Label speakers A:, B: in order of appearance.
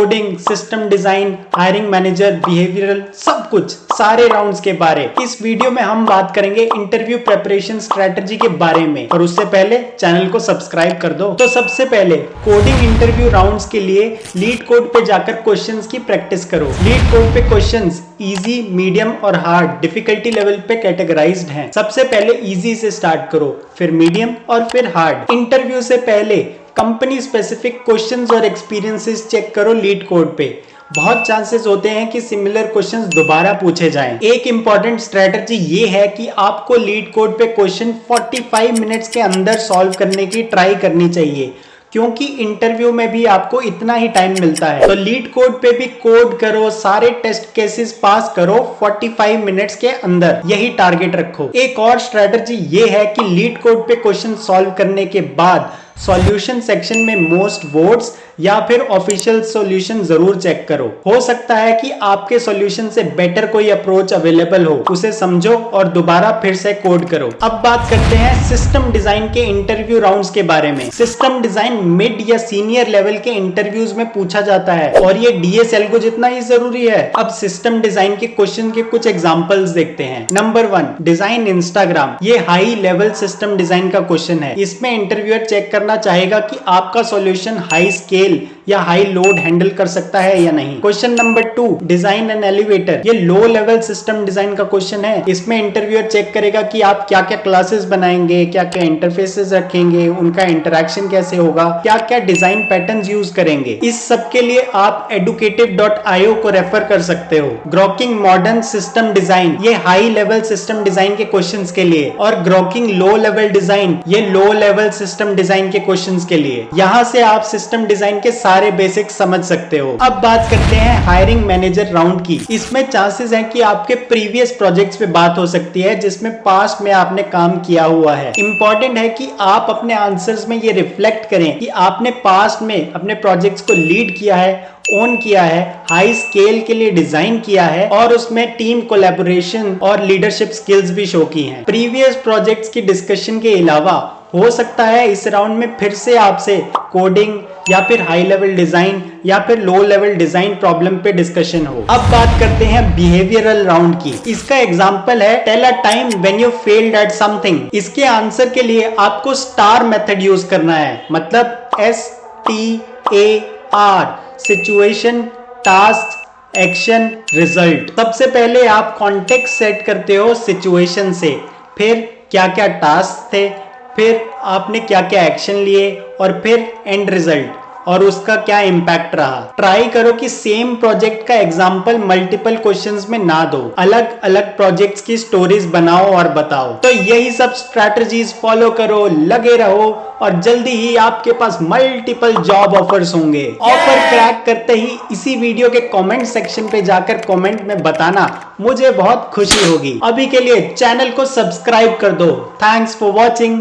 A: Coding, system design, hiring manager, behavioural, सब कुछ सारे राउंड्स के बारे। इस वीडियो में हम बात करेंगे इंटरव्यू प्रिपरेशन स्ट्रेटजी के बारे में। और उससे पहले चैनल को सब्सक्राइब कर दो। तो सबसे पहले कोडिंग इंटरव्यू राउंड्स के लिए लीड कोड पे जाकर क्वेश्चंस की प्रैक्टिस करो। लीड कोड पे क्वेश्चंस इजी, मीडियम और हार्ड डिफिकल्टी लेवल पे कैटेगराइज्ड हैं। सबसे पहले इजी से स्टार्ट करो, फिर मीडियम और फिर हार्ड। इंटरव्यू से पहले कंपनी स्पेसिफिक क्वेश्चंस और एक्सपीरियंसेस चेक करो लीड कोड पे। बहुत चांसेस होते हैं कि सिमिलर क्वेश्चंस दोबारा पूछे जाएं। एक इंपॉर्टेंट स्ट्रेटजी ये है कि आपको लीड कोड पे क्वेश्चन 45 मिनट्स के अंदर सॉल्व करने की ट्राई करनी चाहिए, क्योंकि इंटरव्यू में भी आपको इतना ही टाइम मिलता है। तो लीड कोड पे भी कोड करो, सारे टेस्ट केसेस पास करो 45 मिनट्स के अंदर, यही टारगेट रखो। एक और स्ट्रेटजी ये है कि लीड कोड पे क्वेश्चन सॉल्व करने के बाद सॉल्यूशन सेक्शन में मोस्ट वोट्स या फिर ऑफिशियल सॉल्यूशन जरूर चेक करो। हो सकता है कि आपके सॉल्यूशन से बेटर कोई अप्रोच अवेलेबल हो, उसे समझो और दोबारा फिर से कोड करो। अब बात करते हैं सिस्टम डिजाइन के इंटरव्यू राउंड्स के बारे में। सिस्टम डिजाइन मिड या सीनियर लेवल के इंटरव्यूज में पूछा जाता है और ये DSL को जितना ही जरूरी है। अब सिस्टम डिजाइन के क्वेश्चन के कुछ एग्जांपल्स देखते हैं। Number 1, design Instagram. ये हाई लेवल सिस्टम डिजाइन का क्वेश्चन है। इसमें इंटरव्यूअर चेक करना चाहेगा कि आपका सॉल्यूशन हाई स्केल या हाई लोड हैंडल कर सकता है या नहीं। Question number 2, design an elevator. ये लो लेवल सिस्टम डिजाइन का क्वेश्चन है। इसमें इंटरव्यूअर चेक करेगा कि आप क्या क्या क्लासेस बनाएंगे, क्या क्या इंटरफेसेस रखेंगे, उनका इंटरेक्शन कैसे होगा, क्या क्या डिजाइन पैटर्न्स यूज करेंगे। इस सब के लिए आप educative.io को रेफर कर सकते हो। ग्रोकिंग मॉडर्न सिस्टम डिजाइन, ये हाई लेवल सिस्टम डिजाइन के क्वेश्चंस के लिए, और ग्रोकिंग लो लेवल डिजाइन, ये लो लेवल सिस्टम डिजाइन के क्वेश्चंस के लिए। यहां से आप सिस्टम डिजाइन के सारे बेसिक्स समझ सकते हो। अब बात करते हैं हायरिंग मैनेजर राउंड की। इसमें चांसेस हैं कि आपके प्रीवियस प्रोजेक्ट्स पे बात हो सकती है जिसमें पास्ट में आपने काम किया हुआ है। इंपॉर्टेंट है कि आप अपने आंसर्स में ये रिफ्लेक्ट करें कि आपने पास्ट में अपने प्रोजेक्ट्स को लीड किया है, ओन किया है, हाई स्केल के लिए डिजाइन किया है और उसमें टीम कोलैबोरेशन और लीडरशिप स्किल्स भी शो की हैं। प्रीवियस प्रोजेक्ट्स की डिस्कशन के अलावा हो सकता है इस राउंड में फिर से आपसे कोडिंग या फिर हाई लेवल डिजाइन या फिर लो लेवल डिजाइन प्रॉब्लम पे डिस्कशन हो। अब बात करते हैं बिहेवियरल राउंड की। इसका एग्जांपल है tell a time when you failed at something. इसके आंसर के लिए आपको स्टार मेथड यूज करना है, मतलब STAR, situation, task, action, result. सबसे पहले आप कॉन्टेक्स्ट सेट करते हो सिचुएशन से, फिर क्या क्या टास्क थे, फिर आपने क्या क्या एक्शन लिए और फिर एंड रिजल्ट और उसका क्या इंपैक्ट रहा। ट्राई करो कि सेम प्रोजेक्ट का एग्जांपल मल्टीपल क्वेश्चंस में ना दो, अलग अलग प्रोजेक्ट्स की स्टोरीज बनाओ और बताओ। तो यही सब स्ट्रैटेजीज फॉलो करो, लगे रहो और जल्दी ही आपके पास मल्टीपल जॉब ऑफर्स होंगे। ऑफर क्रैक करते ही इसी वीडियो के कमेंट सेक्शन पे जाकर कमेंट में बताना, मुझे बहुत खुशी होगी। अभी के लिए चैनल को सब्सक्राइब कर दो। Thanks for watching.